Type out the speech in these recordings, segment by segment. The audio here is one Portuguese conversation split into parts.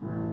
Bom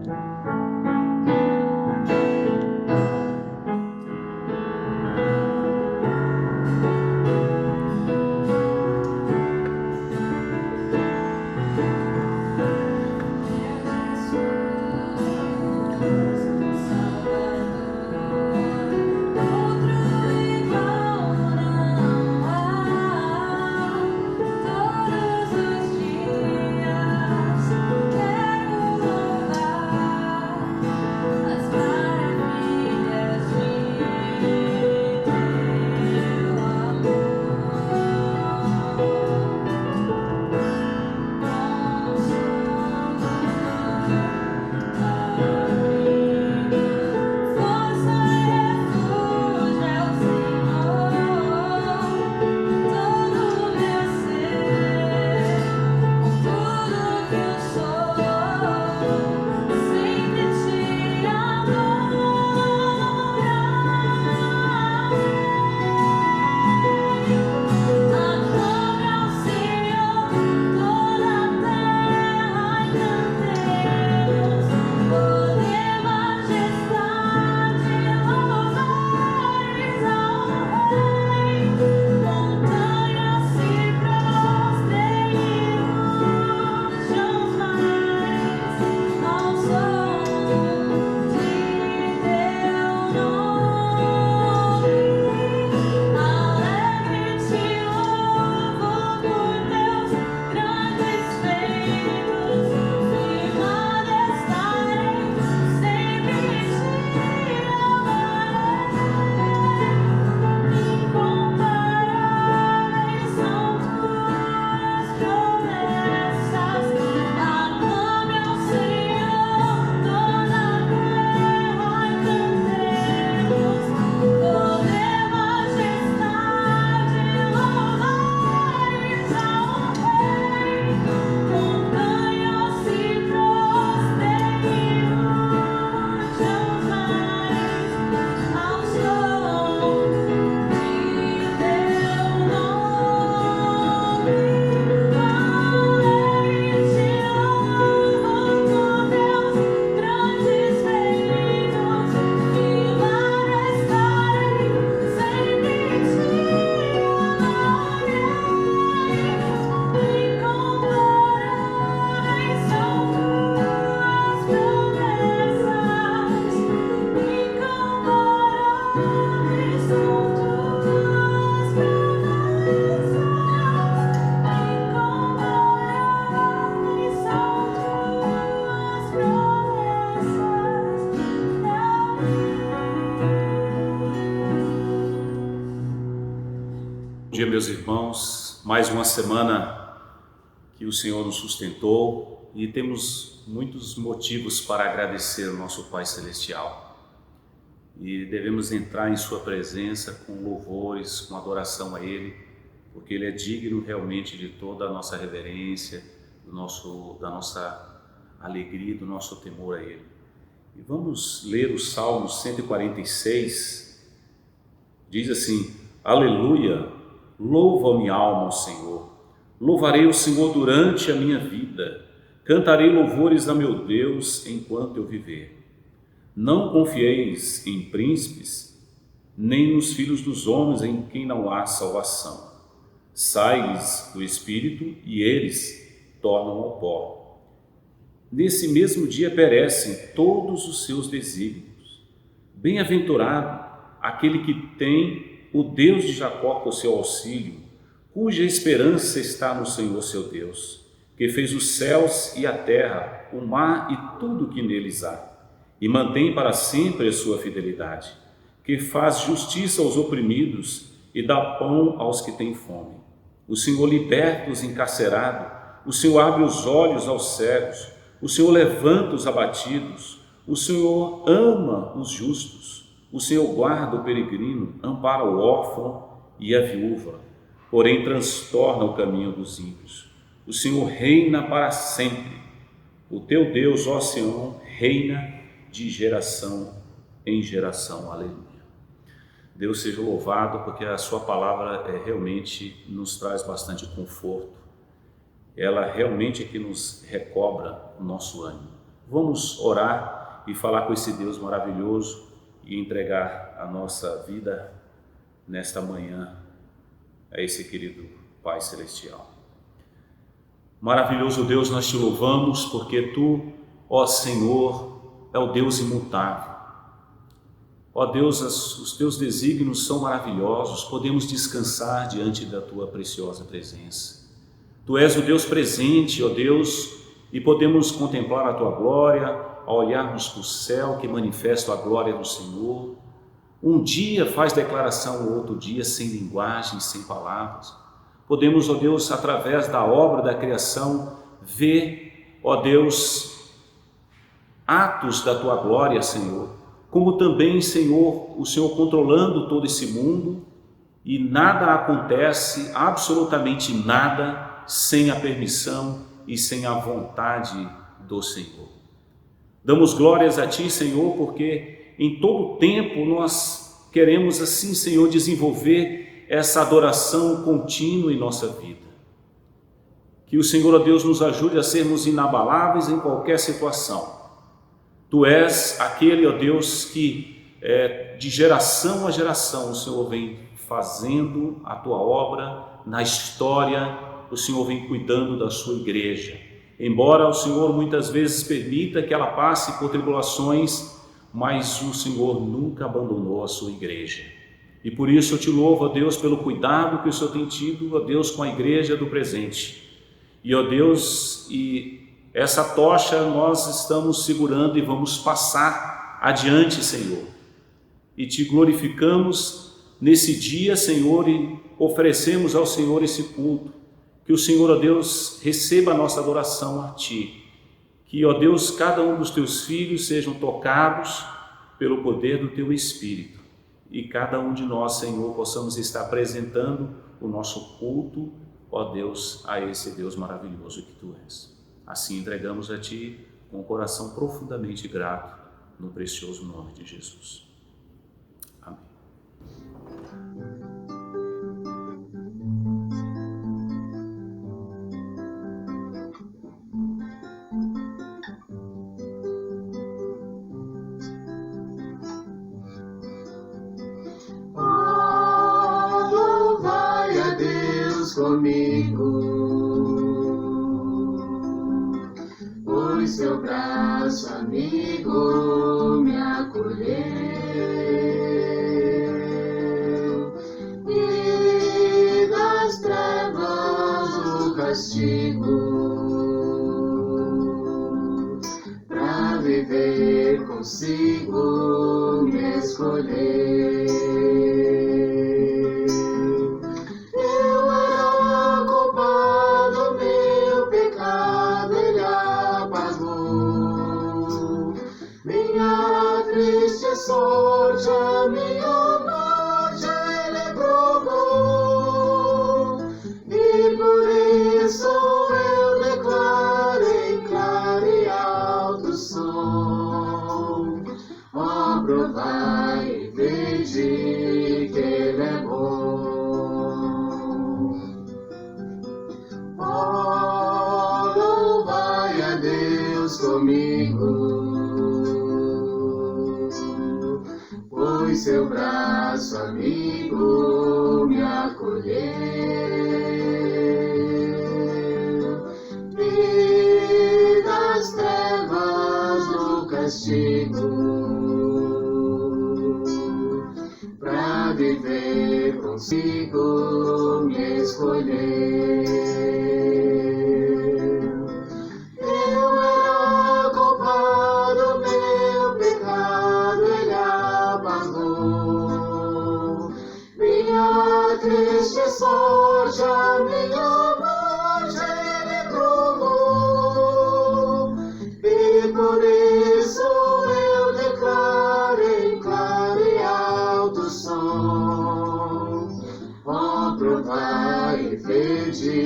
dia, meus irmãos. Mais uma semana que o Senhor nos sustentou e temos muitos motivos para agradecer ao nosso Pai Celestial. E devemos entrar em Sua presença com louvores, com adoração a Ele, porque Ele é digno realmente de toda a nossa reverência, da nossa alegria, do nosso temor a Ele. E vamos ler o Salmo 146, diz assim: Aleluia! Louva minha alma ao Senhor, louvarei o Senhor durante a minha vida, cantarei louvores a meu Deus enquanto eu viver. Não confieis em príncipes, nem nos filhos dos homens em quem não há salvação. Sai-lhes do espírito e eles tornam ao pó. Nesse mesmo dia perecem todos os seus desígnios. Bem-aventurado aquele que tem o Deus de Jacó por seu auxílio, cuja esperança está no Senhor seu Deus, que fez os céus e a terra, o mar e tudo o que neles há, e mantém para sempre a sua fidelidade, que faz justiça aos oprimidos e dá pão aos que têm fome. O Senhor liberta os encarcerados, o Senhor abre os olhos aos cegos, o Senhor levanta os abatidos, o Senhor ama os justos. O Senhor guarda o peregrino, ampara o órfão e a viúva, porém transtorna o caminho dos ímpios. O Senhor reina para sempre. O teu Deus, ó Sião, reina de geração em geração. Aleluia. Deus seja louvado, porque a sua palavra realmente nos traz bastante conforto. Ela realmente é que nos recobra o nosso ânimo. Vamos orar e falar com esse Deus maravilhoso e entregar a nossa vida nesta manhã a esse querido Pai Celestial. Maravilhoso Deus, nós te louvamos porque Tu, ó Senhor, é o Deus imutável. Ó Deus, os Teus desígnios são maravilhosos, podemos descansar diante da Tua preciosa presença. Tu és o Deus presente, ó Deus, e podemos contemplar a Tua glória ao olharmos para o céu que manifesta a glória do Senhor. Um dia faz declaração, o outro dia sem linguagem, sem palavras. Podemos, ó Deus, através da obra da criação, ver, ó Deus, atos da Tua glória, Senhor, como também, Senhor, o Senhor controlando todo esse mundo, e nada acontece, absolutamente nada, sem a permissão e sem a vontade do Senhor. Damos glórias a Ti, Senhor, porque em todo tempo nós queremos assim, Senhor, desenvolver essa adoração contínua em nossa vida. Que o Senhor, ó Deus, nos ajude a sermos inabaláveis em qualquer situação. Tu és aquele, ó Deus, que de geração a geração o Senhor vem fazendo a Tua obra na história, o Senhor vem cuidando da Sua igreja. Embora o Senhor muitas vezes permita que ela passe por tribulações, mas o Senhor nunca abandonou a Sua igreja. E por isso eu te louvo, ó Deus, pelo cuidado que o Senhor tem tido, ó Deus, com a igreja do presente. E, ó Deus, essa tocha nós estamos segurando e vamos passar adiante, Senhor. E te glorificamos nesse dia, Senhor, e oferecemos ao Senhor esse culto. Que o Senhor, ó Deus, receba a nossa adoração a Ti. Que, ó Deus, cada um dos Teus filhos sejam tocados pelo poder do Teu Espírito. E cada um de nós, Senhor, possamos estar apresentando o nosso culto, ó Deus, a esse Deus maravilhoso que Tu és. Assim entregamos a Ti com o coração profundamente grato, no precioso nome de Jesus. Amém. Louvai a Deus comigo. Seu braço amigo me acolheu e das trevas o castigo pra viver consigo me escolheu. Eu era culpado, meu pecado ele minha triste sorte, a minha morte ele provou, e por isso eu declaro em claro e alto som: ó, provai e vede que ele é bom. Ó, louvai a Deus comigo. Seu braço amigo me acolheu e das trevas do castigo pra viver consigo me escolheu. Eu era culpado, meu pecado ele apagou. Minha triste sorte, a minha morte ele provou, e por isso eu declaro em claro e alto som: ó, provai e vede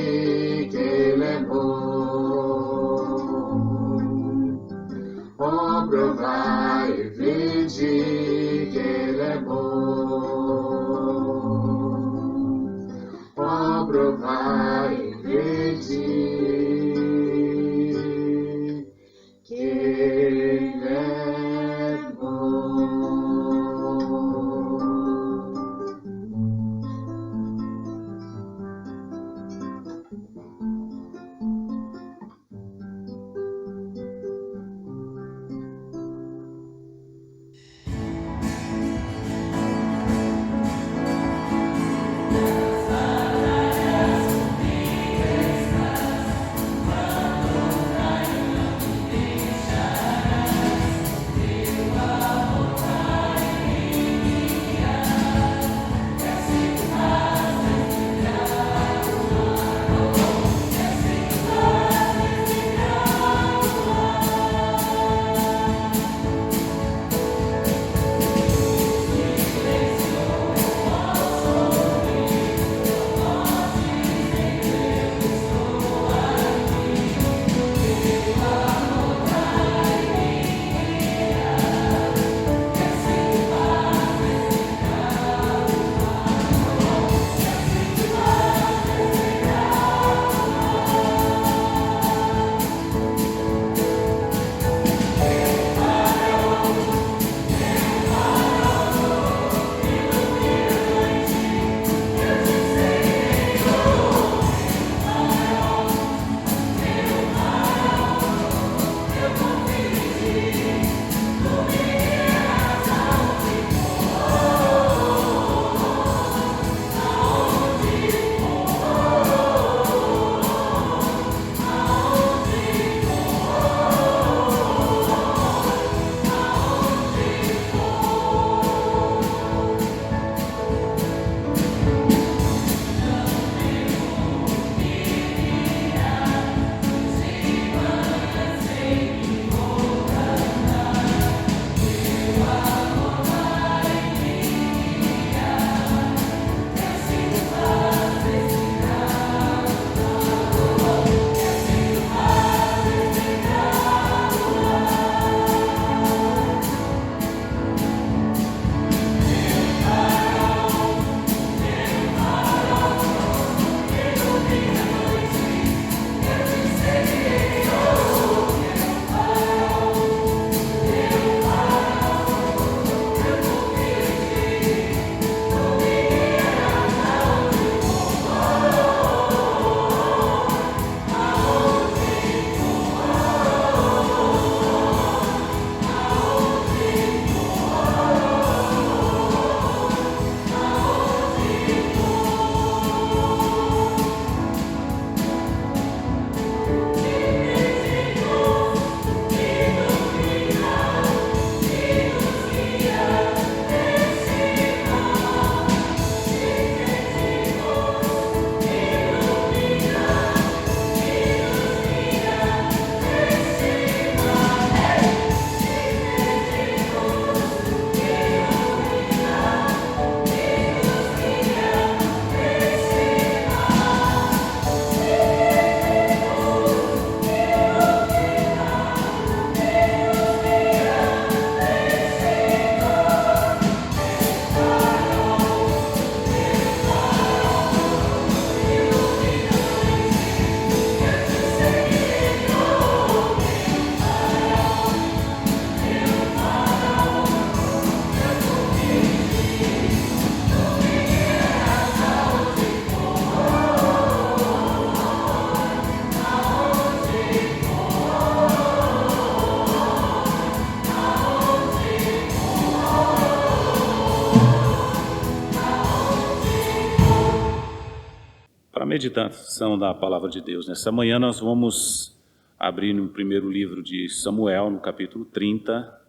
meditação da Palavra de Deus. Nessa manhã nós vamos abrir no primeiro livro de Samuel, no capítulo 30,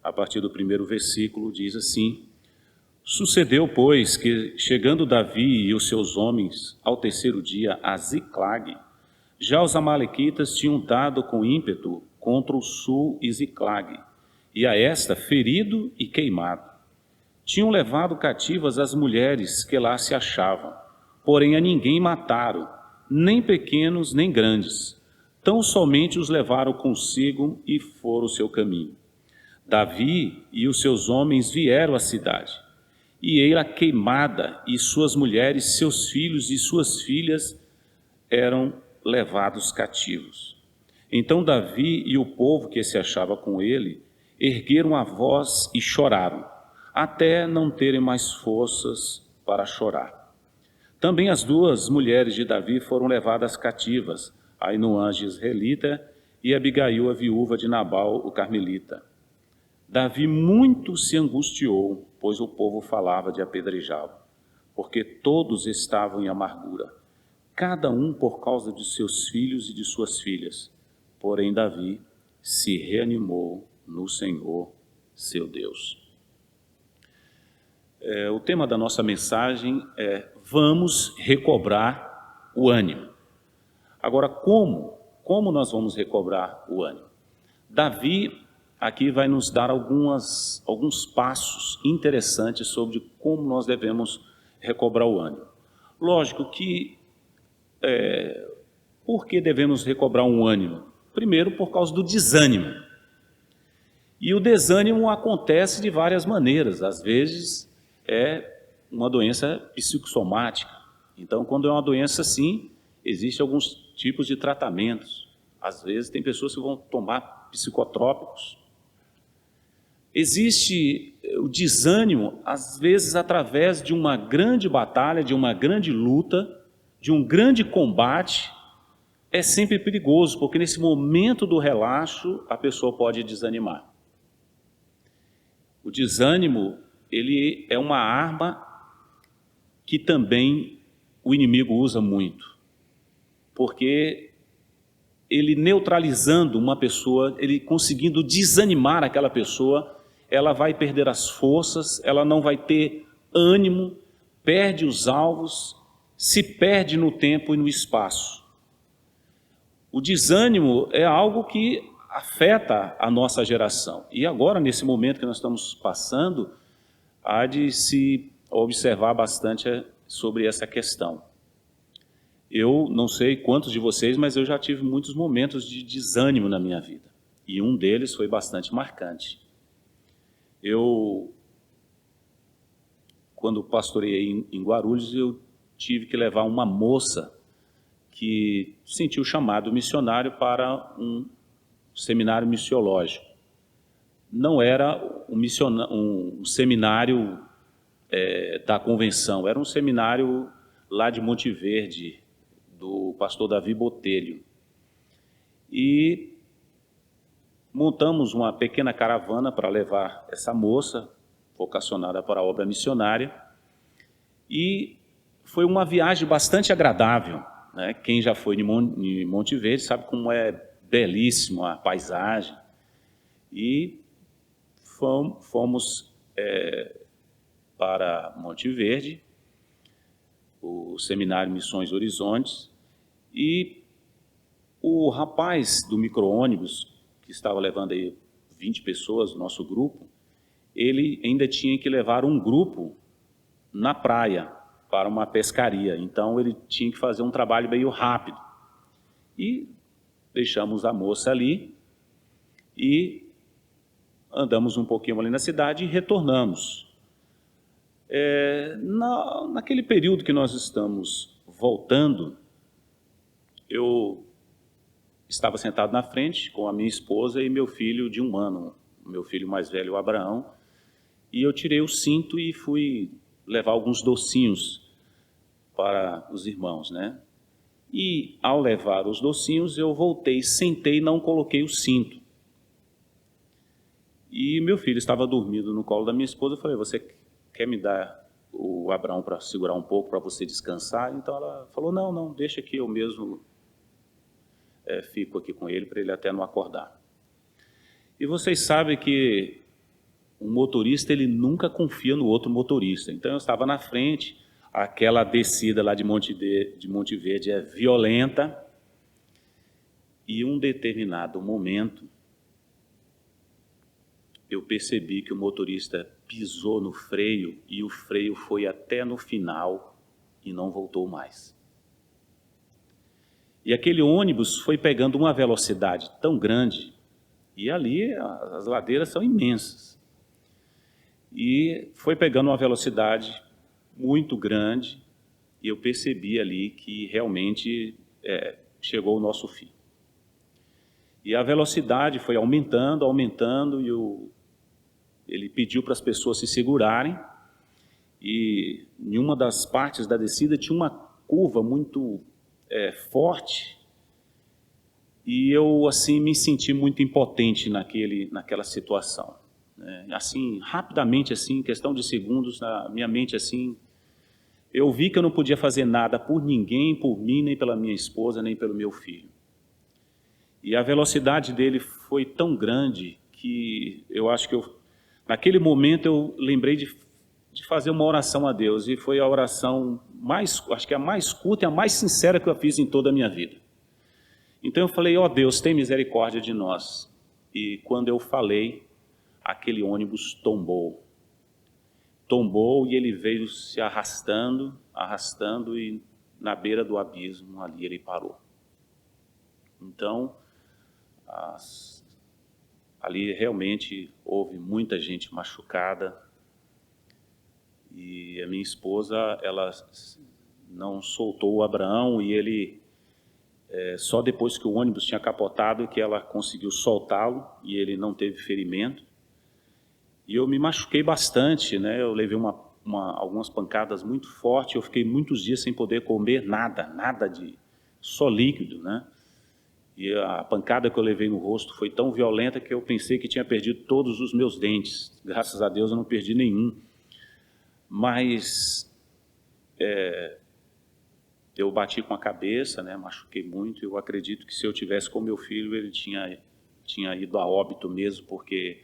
a partir do primeiro versículo, diz assim: Sucedeu, pois, que, chegando Davi e os seus homens ao terceiro dia a Ziclag, já os amalequitas tinham dado com ímpeto contra o sul e Ziclag, e a esta ferido e queimado. Tinham levado cativas as mulheres que lá se achavam, porém a ninguém mataram, nem pequenos nem grandes. Tão somente os levaram consigo e foram o seu caminho. Davi e os seus homens vieram à cidade, e eis-la queimada, e suas mulheres, seus filhos e suas filhas eram levados cativos. Então Davi e o povo que se achava com ele ergueram a voz e choraram, até não terem mais forças para chorar. Também as duas mulheres de Davi foram levadas cativas, Ainoã israelita e Abigail, a viúva de Nabal, o carmelita. Davi muito se angustiou, pois o povo falava de apedrejá-lo, porque todos estavam em amargura, cada um por causa de seus filhos e de suas filhas. Porém Davi se reanimou no Senhor, seu Deus. O tema da nossa mensagem é: vamos recobrar o ânimo. Agora, como nós vamos recobrar o ânimo? Davi aqui vai nos dar alguns passos interessantes sobre como nós devemos recobrar o ânimo. Lógico que, por que devemos recobrar um ânimo? Primeiro, por causa do desânimo. E o desânimo acontece de várias maneiras, às vezes é uma doença psicossomática. Então, quando é uma doença assim, existem alguns tipos de tratamentos. Às vezes tem pessoas que vão tomar psicotrópicos. Existe o desânimo, às vezes através de uma grande batalha, de uma grande luta, de um grande combate. É sempre perigoso, porque nesse momento do relaxo a pessoa pode desanimar. O desânimo, ele é uma arma que também o inimigo usa muito, porque ele neutralizando uma pessoa, ele conseguindo desanimar aquela pessoa, ela vai perder as forças, ela não vai ter ânimo, perde os alvos, se perde no tempo e no espaço. O desânimo é algo que afeta a nossa geração. E agora, nesse momento que nós estamos passando, há de se observar bastante sobre essa questão. Eu não sei quantos de vocês, mas eu já tive muitos momentos de desânimo na minha vida. E um deles foi bastante marcante. Quando pastoreei em Guarulhos, eu tive que levar uma moça que sentiu o chamado missionário para um seminário missiológico. Não era um seminário da convenção, era um seminário lá de Monte Verde, do pastor Davi Botelho. E montamos uma pequena caravana para levar essa moça, vocacionada para a obra missionária, e foi uma viagem bastante agradável, né? Quem já foi em Monte Verde sabe como é belíssima a paisagem. E fomos para Monte Verde, o Seminário Missões Horizontes, e o rapaz do micro-ônibus, que estava levando aí 20 pessoas, no nosso grupo, ele ainda tinha que levar um grupo na praia para uma pescaria. Então ele tinha que fazer um trabalho meio rápido. E deixamos a moça ali e andamos um pouquinho ali na cidade e retornamos. Naquele período que nós estamos voltando, eu estava sentado na frente com a minha esposa e meu filho de 1 ano, meu filho mais velho, o Abraão, e eu tirei o cinto e fui levar alguns docinhos para os irmãos, né? E ao levar os docinhos, eu voltei, sentei e não coloquei o cinto. E meu filho estava dormindo no colo da minha esposa, eu falei: você quer me dar o Abraão para segurar um pouco, para você descansar. Então ela falou, não, deixa que eu mesmo fico aqui com ele, para ele até não acordar. E vocês sabem que um motorista, ele nunca confia no outro motorista. Então eu estava na frente, aquela descida lá de Monte Verde é violenta, e em um determinado momento, eu percebi que o motorista pisou no freio e o freio foi até no final e não voltou mais. E aquele ônibus foi pegando uma velocidade tão grande, e ali as ladeiras são imensas, e foi pegando uma velocidade muito grande, e eu percebi ali que realmente chegou o nosso fim. E a velocidade foi aumentando, e ele pediu para as pessoas se segurarem, e em uma das partes da descida tinha uma curva muito forte, e eu assim me senti muito impotente naquela situação. Assim, rapidamente, assim, em questão de segundos, na minha mente, assim, eu vi que eu não podia fazer nada por ninguém, por mim, nem pela minha esposa, nem pelo meu filho. E a velocidade dele foi tão grande que eu acho que naquele momento eu lembrei de fazer uma oração a Deus, e foi a oração acho que a mais curta e a mais sincera que eu fiz em toda a minha vida. Então eu falei, ó Deus, tem misericórdia de nós. E quando eu falei, aquele ônibus tombou, e ele veio se arrastando, e na beira do abismo ali ele parou. Então, ali realmente houve muita gente machucada, e a minha esposa, ela não soltou o Abraão, e ele, só depois que o ônibus tinha capotado que ela conseguiu soltá-lo, e ele não teve ferimento. E eu me machuquei bastante, né? Eu levei algumas pancadas muito fortes, eu fiquei muitos dias sem poder comer nada só líquido, né? E a pancada que eu levei no rosto foi tão violenta que eu pensei que tinha perdido todos os meus dentes. Graças a Deus eu não perdi nenhum. Mas eu bati com a cabeça, né? Machuquei muito. Eu acredito que se eu tivesse com meu filho, ele tinha ido a óbito mesmo, porque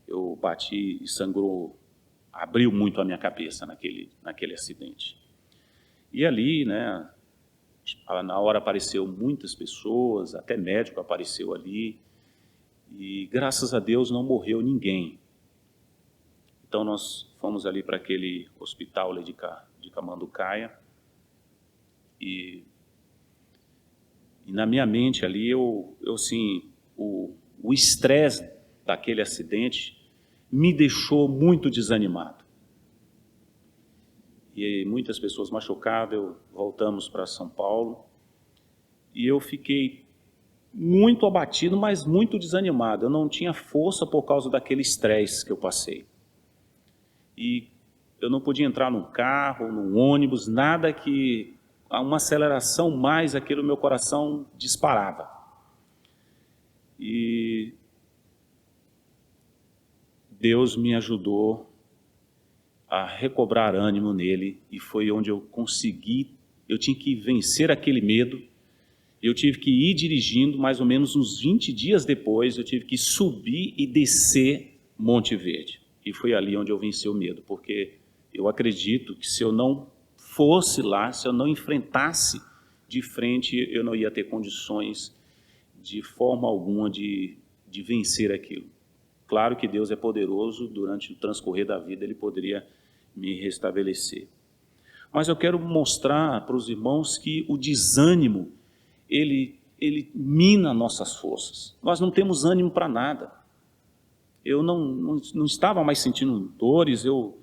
eu bati e sangrou, abriu muito a minha cabeça naquele acidente. E ali, né? Na hora apareceu muitas pessoas, até médico apareceu ali, e graças a Deus não morreu ninguém. Então nós fomos ali para aquele hospital ali de Camanducaia, e na minha mente ali, assim, o estresse daquele acidente me deixou muito desanimado. E muitas pessoas machucadas, voltamos para São Paulo, e eu fiquei muito abatido, mas muito desanimado. Eu não tinha força por causa daquele estresse que eu passei. E eu não podia entrar num carro, num ônibus, nada que, a uma aceleração mais, aquilo meu coração disparava. E Deus me ajudou a recobrar ânimo nele, e foi onde eu tinha que vencer aquele medo. Eu tive que ir dirigindo, mais ou menos uns 20 dias depois, eu tive que subir e descer Monte Verde. E foi ali onde eu venci o medo, porque eu acredito que se eu não fosse lá, se eu não enfrentasse de frente, eu não ia ter condições de forma alguma de vencer aquilo. Claro que Deus é poderoso, durante o transcorrer da vida ele poderia me restabelecer. Mas eu quero mostrar para os irmãos que o desânimo, ele mina nossas forças. Nós não temos ânimo para nada. Eu não estava mais sentindo dores, eu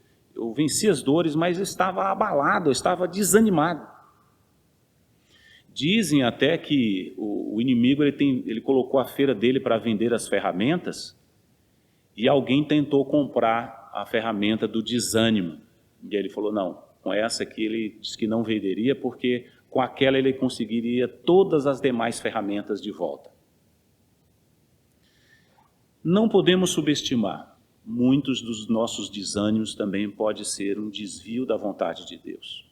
venci as dores, mas eu estava abalado, eu estava desanimado. Dizem até que o inimigo ele colocou a feira dele para vender as ferramentas, e alguém tentou comprar a ferramenta do desânimo. E ele falou, não, com essa aqui ele disse que não venderia, porque com aquela ele conseguiria todas as demais ferramentas de volta. Não podemos subestimar muitos dos nossos desânimos também pode ser um desvio da vontade de Deus.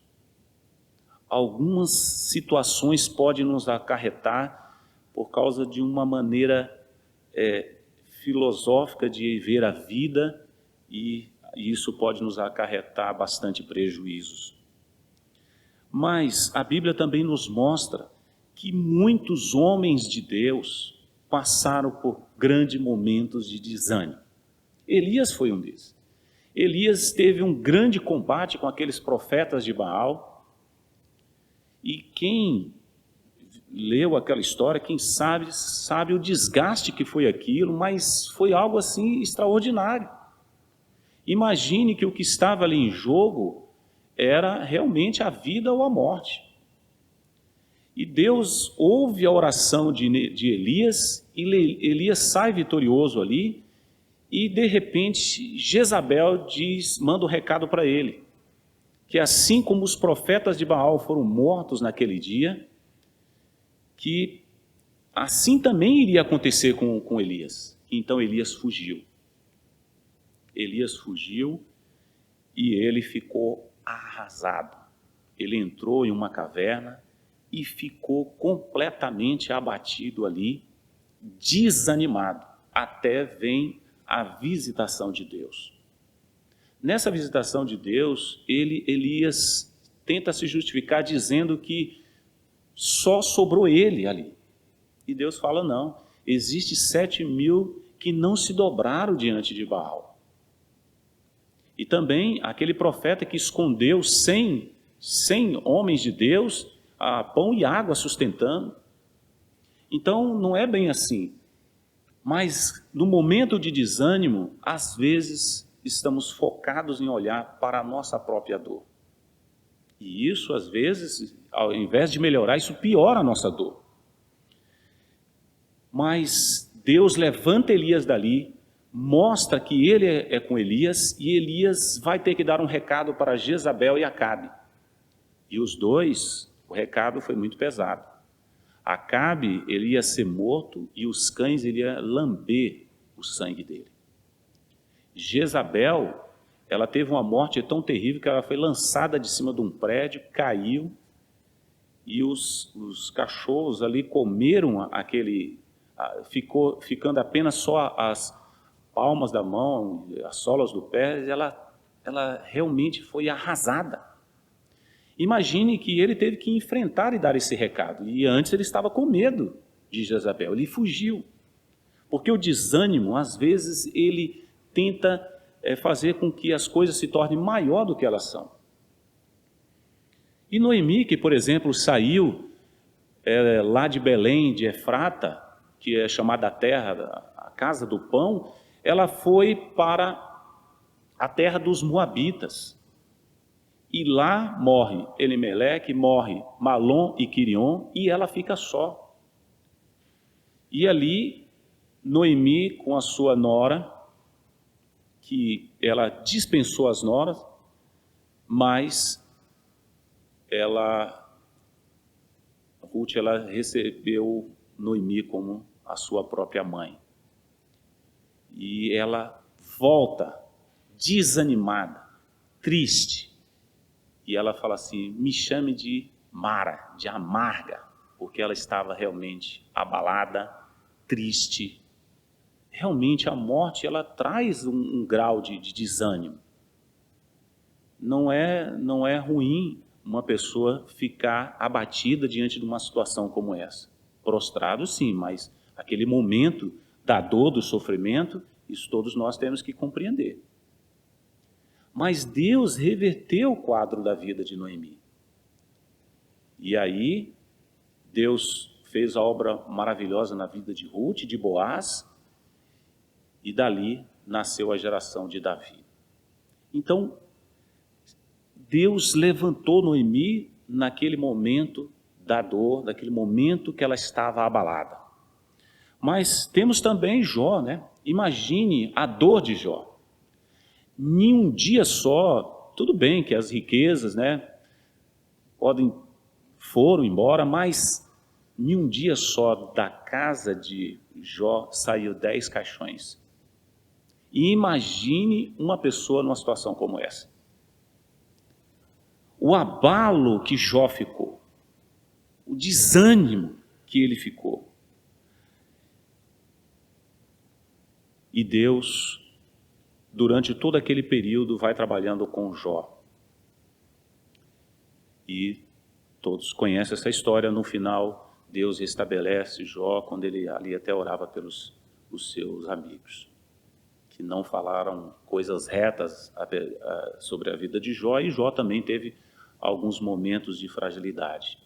Algumas situações podem nos acarretar por causa de uma maneira filosófica de ver a vida, e isso pode nos acarretar bastante prejuízos. Mas a Bíblia também nos mostra que muitos homens de Deus passaram por grandes momentos de desânimo. Elias foi um desses. Elias teve um grande combate com aqueles profetas de Baal, e quem leu aquela história, quem sabe o desgaste que foi aquilo, mas foi algo assim extraordinário. Imagine que o que estava ali em jogo era realmente a vida ou a morte. E Deus ouve a oração de Elias, e Elias sai vitorioso ali, e de repente Jezabel manda um recado para ele, que assim como os profetas de Baal foram mortos naquele dia, que assim também iria acontecer com Elias. Então Elias fugiu. Elias fugiu e ele ficou arrasado. Ele entrou em uma caverna e ficou completamente abatido ali, desanimado, até vem a visitação de Deus. Nessa visitação de Deus, Elias tenta se justificar dizendo que só sobrou ele ali. E Deus fala, não, existe 7.000 que não se dobraram diante de Baal. E também aquele profeta que escondeu 100 homens de Deus, a pão e água sustentando. Então não é bem assim. Mas no momento de desânimo, às vezes estamos focados em olhar para a nossa própria dor. E isso, às vezes, ao invés de melhorar, isso piora a nossa dor. Mas Deus levanta Elias dali, mostra que ele é com Elias, e Elias vai ter que dar um recado para Jezabel e Acabe. E os dois, o recado foi muito pesado. Acabe, ele ia ser morto, e os cães iriam lamber o sangue dele. Jezabel, ela teve uma morte tão terrível que ela foi lançada de cima de um prédio, caiu, e os cachorros ali comeram ficando apenas só as palmas da mão, as solas do pé, ela realmente foi arrasada. Imagine que ele teve que enfrentar e dar esse recado, e antes ele estava com medo de Jezabel, ele fugiu, porque o desânimo, às vezes, ele tenta fazer com que as coisas se tornem maior do que elas são. E Noemi, que, por exemplo, saiu lá de Belém, de Efrata, que é chamada a casa do pão, ela foi para a terra dos Moabitas. E lá morre Elimeleque, morre Malom e Quirion, e ela fica só. E ali, Noemi, com a sua nora, que ela dispensou as noras, mas Ruth, ela recebeu Noemi como a sua própria mãe. E ela volta desanimada, triste. E ela fala assim, me chame de Mara, de amarga, porque ela estava realmente abalada, triste. Realmente a morte, ela traz um grau de desânimo. Não é ruim uma pessoa ficar abatida diante de uma situação como essa. Prostrado sim, mas aquele momento da dor, do sofrimento, isso todos nós temos que compreender. Mas Deus reverteu o quadro da vida de Noemi. E aí, Deus fez a obra maravilhosa na vida de Ruth, de Boaz, e dali nasceu a geração de Davi. Então, Deus levantou Noemi naquele momento da dor, naquele momento que ela estava abalada. Mas temos também Jó, né? Imagine a dor de Jó. Em um dia só, tudo bem que as riquezas, né, foram embora, mas em um dia só da casa de Jó saiu 10 caixões. E imagine uma pessoa numa situação como essa. O abalo que Jó ficou, o desânimo que ele ficou. E Deus, durante todo aquele período, vai trabalhando com Jó. E todos conhecem essa história. No final, Deus restabelece Jó, quando ele ali até orava pelos os seus amigos, que não falaram coisas retas sobre a vida de Jó, e Jó também teve alguns momentos de fragilidade.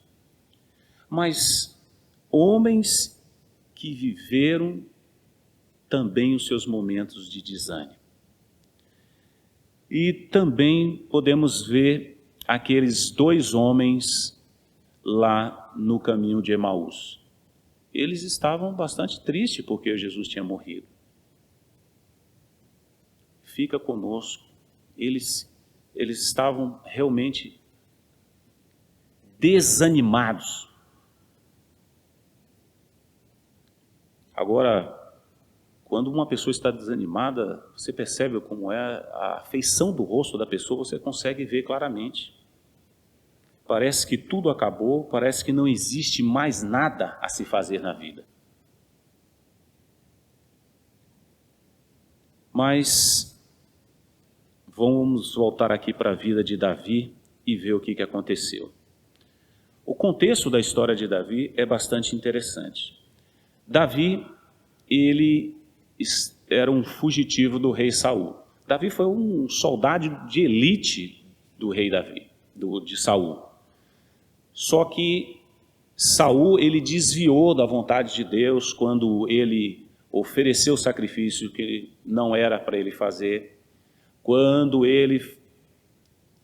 Mas homens que viveram também os seus momentos de desânimo. E também podemos ver aqueles 2 homens lá no caminho de Emaús. Eles estavam bastante tristes porque Jesus tinha morrido. Fica conosco. Eles estavam realmente desanimados. Agora, quando uma pessoa está desanimada, você percebe como é a feição do rosto da pessoa, você consegue ver claramente. Parece que tudo acabou, parece que não existe mais nada a se fazer na vida. Mas vamos voltar aqui para a vida de Davi e ver o que aconteceu. O contexto da história de Davi é bastante interessante. Davi, ele era um fugitivo do rei Saul. Davi foi um soldado de elite do rei Davi, de Saul. Só que Saul, ele desviou da vontade de Deus quando ele ofereceu o sacrifício que não era para ele fazer. Quando ele,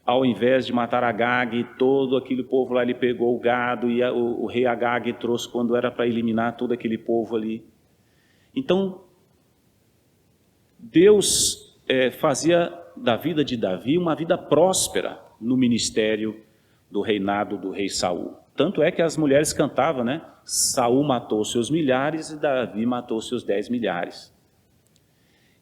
ao invés de matar Agag, todo aquele povo lá, ele pegou o gado e o rei Agag trouxe quando era para eliminar todo aquele povo ali. Então, Deus fazia da vida de Davi uma vida próspera no ministério do reinado do rei Saul. Tanto é que as mulheres cantavam, né? Saul matou seus milhares e Davi matou seus 10 milhares.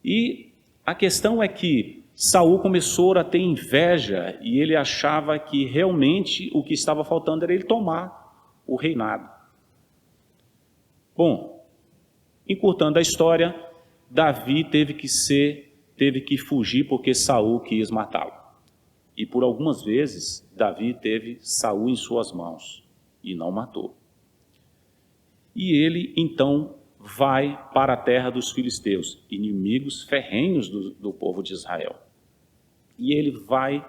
E a questão é que Saul começou a ter inveja e ele achava que realmente o que estava faltando era ele tomar o reinado. Bom, encurtando a história, Davi teve que fugir porque Saul quis matá-lo. E por algumas vezes, Davi teve Saul em suas mãos e não matou. E ele, então, vai para a terra dos filisteus, inimigos ferrenhos do povo de Israel. E ele vai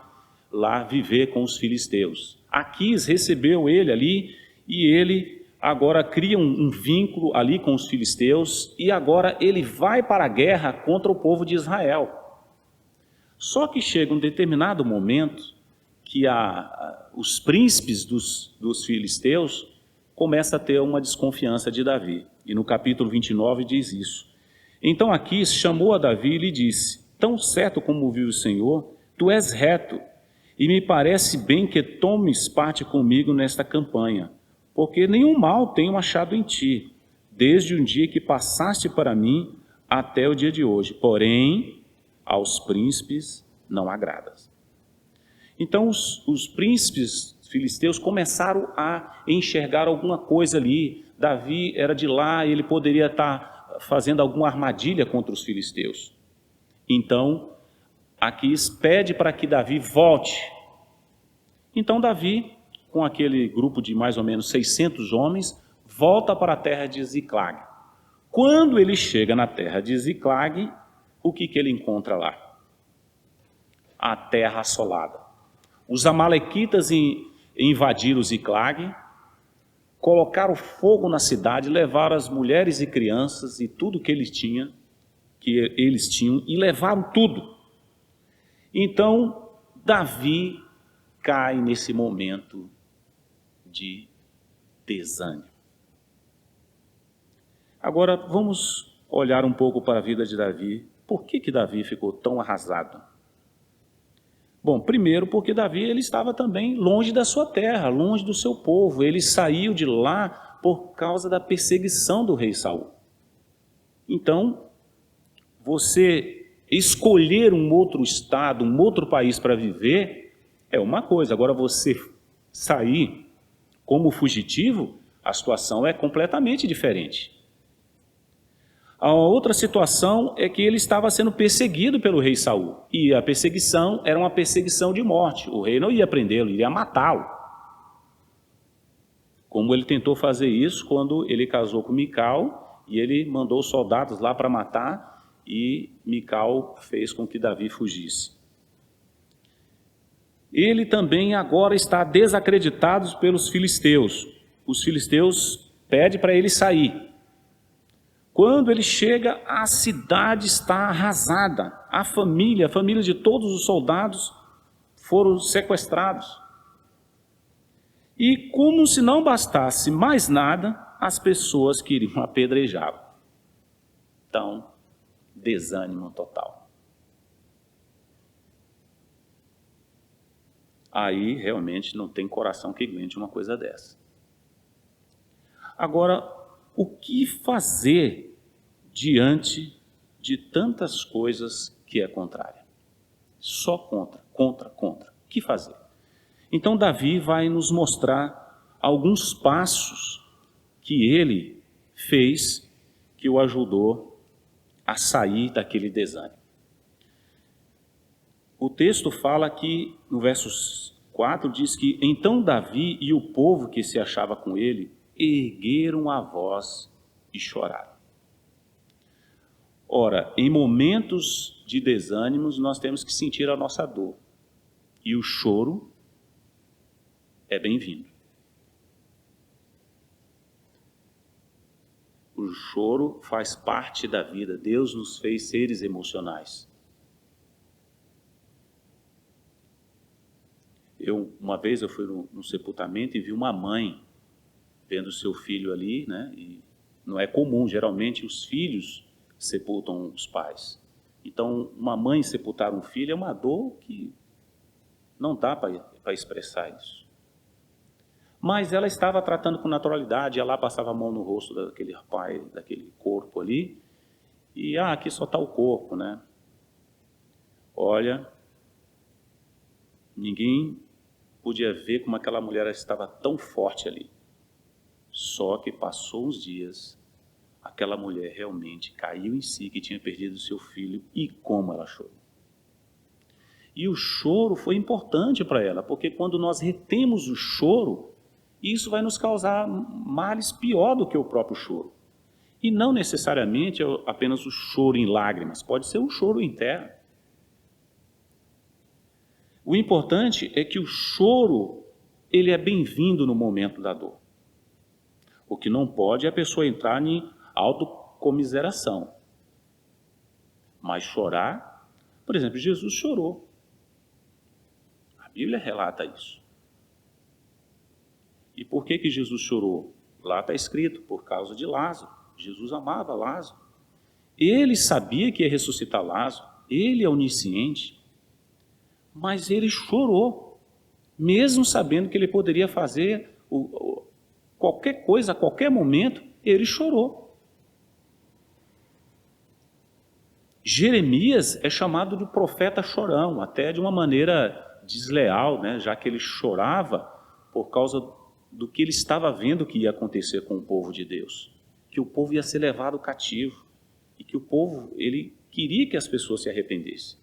lá viver com os filisteus. Aquis recebeu ele ali e ele agora cria um vínculo ali com os filisteus e agora ele vai para a guerra contra o povo de Israel. Só que chega um determinado momento que os príncipes dos filisteus começam a ter uma desconfiança de Davi. E no capítulo 29 diz isso. Então Aquis chamou a Davi e lhe disse: tão certo como vive o Senhor, tu és reto, e me parece bem que tomes parte comigo nesta campanha, porque nenhum mal tenho achado em ti, desde o dia que passaste para mim até o dia de hoje. Porém, aos príncipes não agradas. Então os príncipes filisteus começaram a enxergar alguma coisa ali. Davi era de lá, ele poderia estar fazendo alguma armadilha contra os filisteus. Então, Aquis pede para que Davi volte. Então Davi, com aquele grupo de mais ou menos 600 homens, volta para a terra de Ziclag. Quando ele chega na terra de Ziclag, o que ele encontra lá? A terra assolada. Os amalequitas invadiram Ziclag, colocaram fogo na cidade, levaram as mulheres e crianças e tudo que eles tinham, e levaram tudo. Então, Davi cai nesse momento de desânimo. Agora, vamos olhar um pouco para a vida de Davi. Por que Davi ficou tão arrasado? Bom, primeiro porque Davi ele estava também longe da sua terra, longe do seu povo. Ele saiu de lá por causa da perseguição do rei Saul. Então, você escolher um outro estado, um outro país para viver, é uma coisa. Agora, você sair como fugitivo, a situação é completamente diferente. A outra situação é que ele estava sendo perseguido pelo rei Saul. E a perseguição era uma perseguição de morte. O rei não ia prendê-lo, iria matá-lo. Como ele tentou fazer isso quando ele casou com Mical, e ele mandou soldados lá para matar, e Mical fez com que Davi fugisse. Ele também agora está desacreditado pelos filisteus. Os filisteus pedem para ele sair. Quando ele chega, a cidade está arrasada. A família de todos os soldados foram sequestrados. E como se não bastasse mais nada, as pessoas queriam apedrejá-lo. Então, desânimo total. Aí realmente não tem coração que aguente uma coisa dessa. Agora, o que fazer diante de tantas coisas que é contrária? Só contra. O que fazer? Então Davi vai nos mostrar alguns passos que ele fez que o ajudou a sair daquele desânimo. O texto fala que, no verso 4, diz que então Davi e o povo que se achava com ele ergueram a voz e choraram. Ora, em momentos de desânimos, nós temos que sentir a nossa dor. E o choro é bem-vindo. O choro faz parte da vida. Deus nos fez seres emocionais. Uma vez eu fui num sepultamento e vi uma mãe vendo seu filho ali, né? E não é comum, geralmente os filhos sepultam os pais. Então, uma mãe sepultar um filho é uma dor que não dá para expressar isso. Mas ela estava tratando com naturalidade, ela passava a mão no rosto daquele rapaz, daquele corpo ali, e aqui só está o corpo, né? Olha, ninguém podia ver como aquela mulher estava tão forte ali. Só que passou uns dias, aquela mulher realmente caiu em si, que tinha perdido seu filho, e como ela chorou. E o choro foi importante para ela, porque quando nós retemos o choro, isso vai nos causar males pior do que o próprio choro. E não necessariamente apenas o choro em lágrimas, pode ser um choro interno. O importante é que o choro, ele é bem-vindo no momento da dor. O que não pode é a pessoa entrar em autocomiseração. Mas chorar, por exemplo, Jesus chorou. A Bíblia relata isso. E por que Jesus chorou? Lá está escrito, por causa de Lázaro. Jesus amava Lázaro. Ele sabia que ia ressuscitar Lázaro. Ele é onisciente. Mas ele chorou, mesmo sabendo que ele poderia fazer qualquer coisa, a qualquer momento, ele chorou. Jeremias é chamado de profeta chorão, até de uma maneira desleal, né? Já que ele chorava por causa do que ele estava vendo que ia acontecer com o povo de Deus, que o povo ia ser levado cativo, e que o povo, ele queria que as pessoas se arrependessem.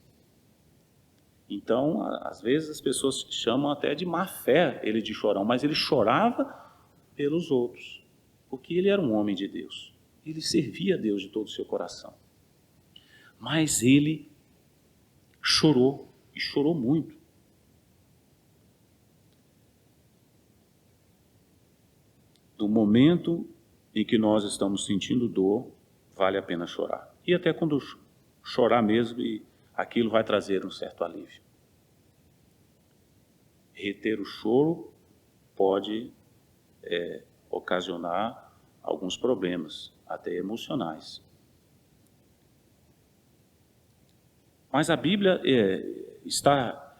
Então, às vezes as pessoas chamam até de má fé ele de chorão, mas ele chorava pelos outros, porque ele era um homem de Deus, ele servia a Deus de todo o seu coração. Mas ele chorou, e chorou muito. No momento em que nós estamos sentindo dor, vale a pena chorar. E até quando chorar mesmo, e aquilo vai trazer um certo alívio. Reter o choro pode ocasionar alguns problemas, até emocionais. Mas a Bíblia está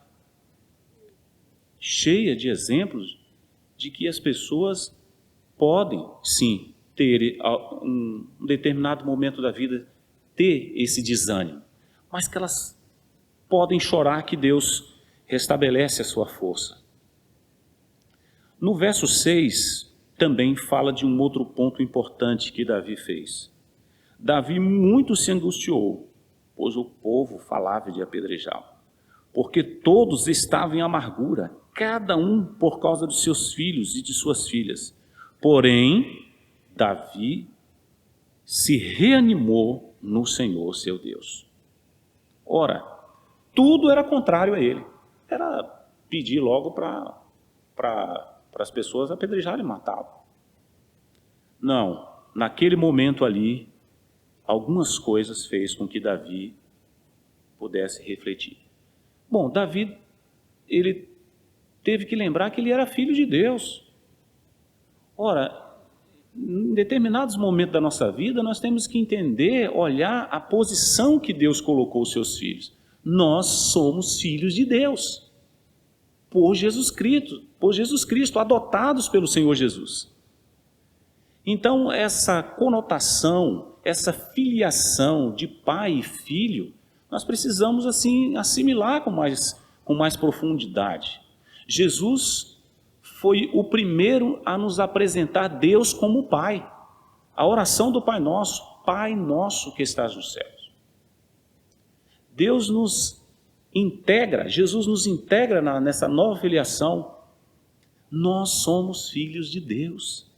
cheia de exemplos de que as pessoas podem, sim, ter um determinado momento da vida, ter esse desânimo. mas que elas podem chorar que Deus restabelece a sua força. No verso 6, também fala de um outro ponto importante que Davi fez. Davi muito se angustiou, pois o povo falava de apedrejá-lo, porque todos estavam em amargura, cada um por causa dos seus filhos e de suas filhas. Porém, Davi se reanimou no Senhor, seu Deus. Ora, tudo era contrário a ele. Era pedir logo para as pessoas apedrejarem e matá-lo. Não, naquele momento ali, algumas coisas fez com que Davi pudesse refletir. Bom, Davi, ele teve que lembrar que ele era filho de Deus. Ora, em determinados momentos da nossa vida, nós temos que entender, olhar a posição que Deus colocou os seus filhos. Nós somos filhos de Deus, por Jesus Cristo, adotados pelo Senhor Jesus. Então, essa conotação, essa filiação de pai e filho, nós precisamos assim assimilar com mais profundidade. Jesus foi o primeiro a nos apresentar Deus como Pai. A oração do Pai Nosso, Pai Nosso que estás nos céus. Deus nos integra, Jesus nos integra nessa nova filiação. Nós somos filhos de Deus.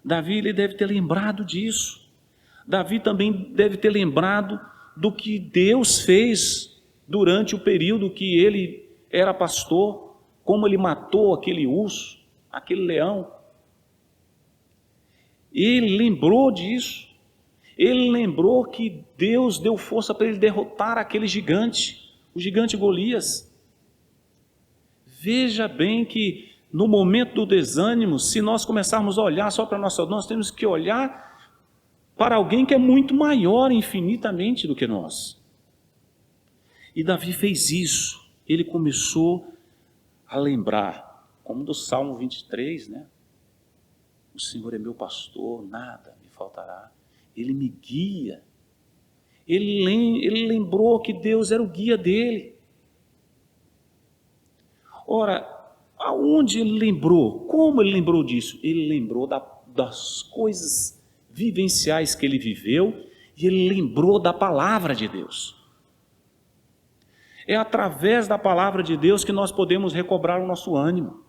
Davi, ele deve ter lembrado disso. Davi também deve ter lembrado do que Deus fez durante o período que ele era pastor, como ele matou aquele urso, aquele leão. Ele lembrou disso. Ele lembrou que Deus deu força para ele derrotar aquele gigante, o gigante Golias. Veja bem que no momento do desânimo, se nós começarmos a olhar só para nós temos que olhar para alguém que é muito maior infinitamente do que nós. E Davi fez isso. Ele começou a lembrar, como do Salmo 23, né? O Senhor é meu pastor, nada me faltará. Ele me guia. Ele lembrou que Deus era o guia dele. Ora, aonde ele lembrou? Como ele lembrou disso? Ele lembrou das coisas vivenciais que ele viveu e ele lembrou da palavra de Deus. É através da palavra de Deus que nós podemos recobrar o nosso ânimo.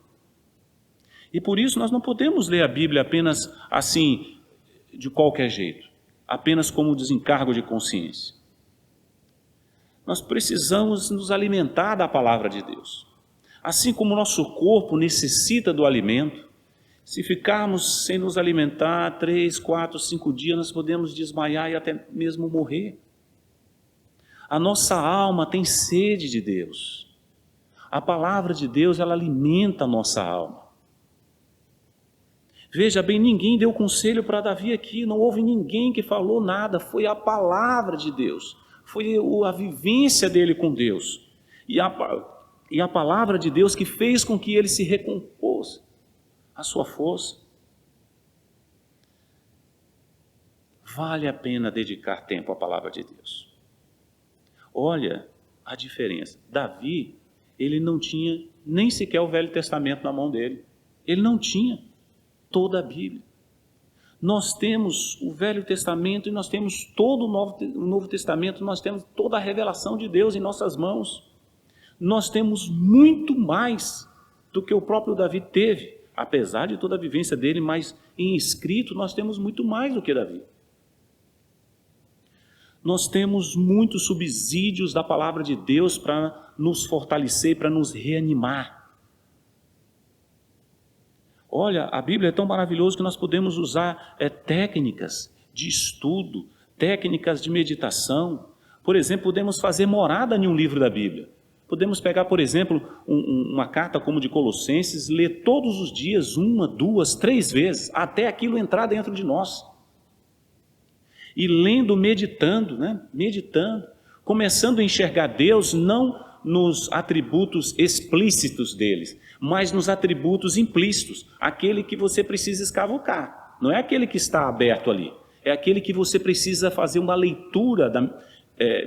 E por isso nós não podemos ler a Bíblia apenas assim, de qualquer jeito, apenas como desencargo de consciência. Nós precisamos nos alimentar da palavra de Deus. Assim como o nosso corpo necessita do alimento, se ficarmos sem nos alimentar 3, 4, 5 dias, nós podemos desmaiar e até mesmo morrer. A nossa alma tem sede de Deus. A palavra de Deus, ela alimenta a nossa alma. Veja bem, ninguém deu conselho para Davi aqui, não houve ninguém que falou nada, foi a palavra de Deus, foi a vivência dele com Deus. E a palavra de Deus que fez com que ele se recompôs a sua força. Vale a pena dedicar tempo à palavra de Deus. Olha a diferença. Davi, ele não tinha nem sequer o Velho Testamento na mão dele. Ele não tinha toda a Bíblia. Nós temos o Velho Testamento e nós temos todo o Novo Testamento, nós temos toda a revelação de Deus em nossas mãos. Nós temos muito mais do que o próprio Davi teve, apesar de toda a vivência dele, mas em escrito nós temos muito mais do que Davi. Nós temos muitos subsídios da palavra de Deus para nos fortalecer, para nos reanimar. Olha, a Bíblia é tão maravilhosa que nós podemos usar técnicas de estudo, técnicas de meditação. Por exemplo, podemos fazer morada em um livro da Bíblia. Podemos pegar, por exemplo, uma carta como de Colossenses, ler todos os dias, 1, 2, 3 vezes, até aquilo entrar dentro de nós. E lendo, meditando, começando a enxergar Deus não nos atributos explícitos deles, mas nos atributos implícitos, aquele que você precisa escavocar, não é aquele que está aberto ali, é aquele que você precisa fazer uma leitura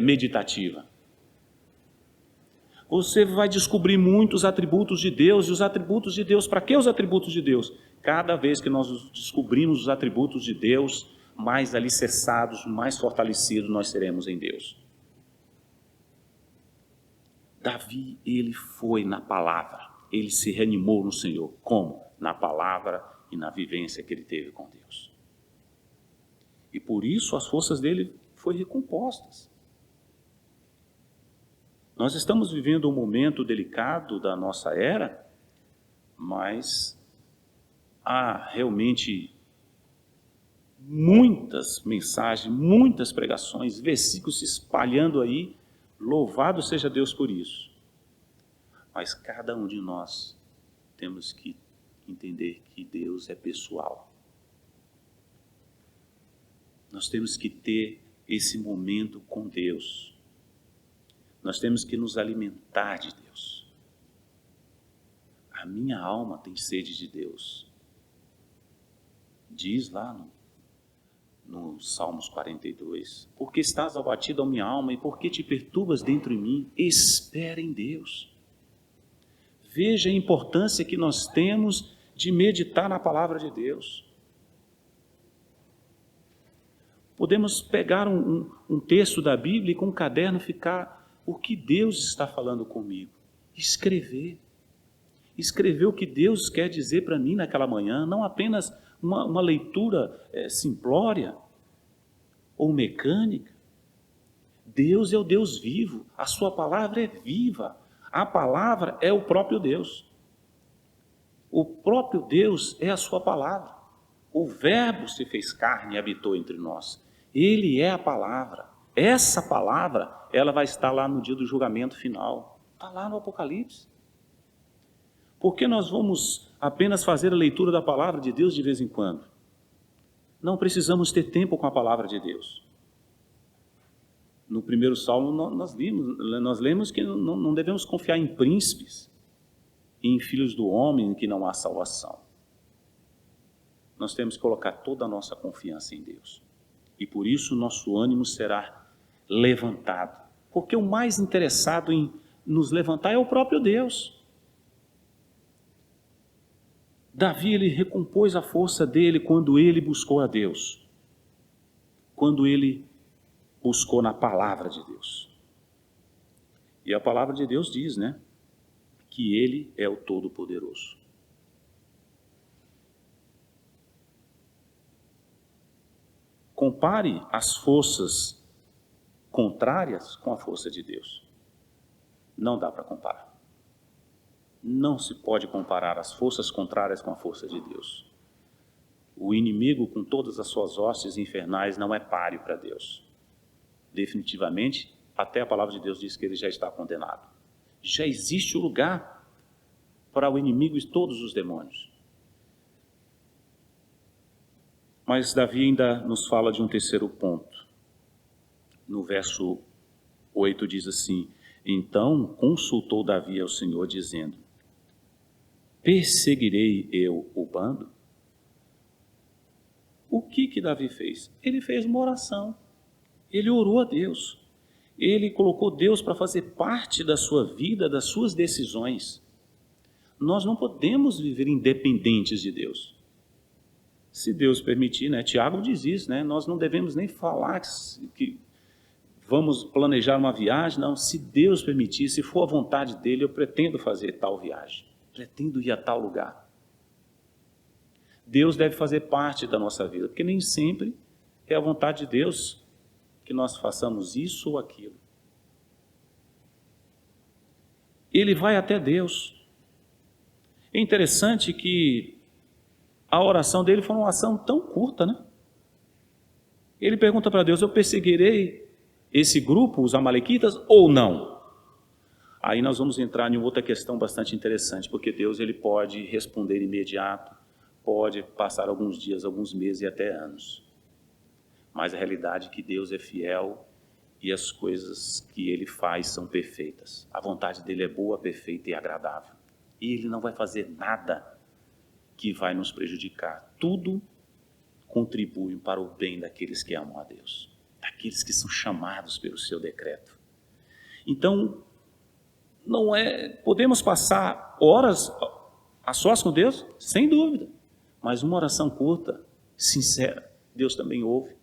meditativa. Você vai descobrir muitos atributos de Deus. E os atributos de Deus, para que os atributos de Deus? Cada vez que nós descobrimos os atributos de Deus, mais alicerçados, mais fortalecidos nós seremos em Deus. Davi, ele foi na palavra, ele se reanimou no Senhor. Como? Na palavra e na vivência que ele teve com Deus. E por isso as forças dele foram recompostas. Nós estamos vivendo um momento delicado da nossa era, mas há realmente muitas mensagens, muitas pregações, versículos se espalhando aí. Louvado seja Deus por isso. Mas cada um de nós temos que entender que Deus é pessoal. Nós temos que ter esse momento com Deus. Nós temos que nos alimentar de Deus. A minha alma tem sede de Deus. Diz lá no Salmos 42, porque estás abatido a minha alma e porque te perturbas dentro de mim? Espera em Deus. Veja a importância que nós temos de meditar na palavra de Deus. Podemos pegar um texto da Bíblia e com um caderno ficar, o que Deus está falando comigo? Escrever o que Deus quer dizer para mim naquela manhã, não apenas uma leitura simplória ou mecânica. Deus é o Deus vivo, a sua palavra é viva, a palavra é o próprio Deus. O próprio Deus é a sua palavra. O verbo se fez carne e habitou entre nós. Ele é a palavra. Essa palavra, ela vai estar lá no dia do julgamento final. Está lá no Apocalipse. Por que nós vamos apenas fazer a leitura da palavra de Deus de vez em quando? Não precisamos ter tempo com a palavra de Deus. No primeiro salmo nós lemos que não devemos confiar em príncipes e em filhos do homem, em que não há salvação. Nós temos que colocar toda a nossa confiança em Deus. E por isso nosso ânimo será levantado. Porque o mais interessado em nos levantar é o próprio Deus. Davi, ele recompôs a força dele quando ele buscou a Deus. Quando ele buscou na palavra de Deus. E a palavra de Deus diz, que ele é o Todo-Poderoso. Compare as forças contrárias com a força de Deus. Não dá para comparar. Não se pode comparar as forças contrárias com a força de Deus. O inimigo, com todas as suas hostes infernais, não é páreo para Deus. Definitivamente, até a palavra de Deus diz que ele já está condenado. Já existe o lugar para o inimigo e todos os demônios. Mas Davi ainda nos fala de um terceiro ponto. No verso 8 diz assim: então consultou Davi ao Senhor, dizendo: perseguirei eu o bando? O que Davi fez? Ele fez uma oração. Ele orou a Deus. Ele colocou Deus para fazer parte da sua vida, das suas decisões. Nós não podemos viver independentes de Deus. Se Deus permitir, Tiago diz isso, nós não devemos nem falar que vamos planejar uma viagem, não. Se Deus permitir, se for a vontade dele, eu pretendo fazer tal viagem, pretendo ir a tal lugar. Deus deve fazer parte da nossa vida, porque nem sempre é a vontade de Deus que nós façamos isso ou aquilo. Ele vai até Deus. É interessante que a oração dele foi uma oração tão curta, Ele pergunta para Deus: eu perseguirei esse grupo, os amalequitas, ou não? Aí nós vamos entrar em outra questão bastante interessante, porque Deus ele pode responder imediato, pode passar alguns dias, alguns meses e até anos. Mas a realidade é que Deus é fiel e as coisas que Ele faz são perfeitas. A vontade dEle é boa, perfeita e agradável. E Ele não vai fazer nada que vai nos prejudicar. Tudo contribui para o bem daqueles que amam a Deus, daqueles que são chamados pelo seu decreto. Então, não é... Podemos passar horas a sós com Deus? Sem dúvida. Mas uma oração curta, sincera, Deus também ouve.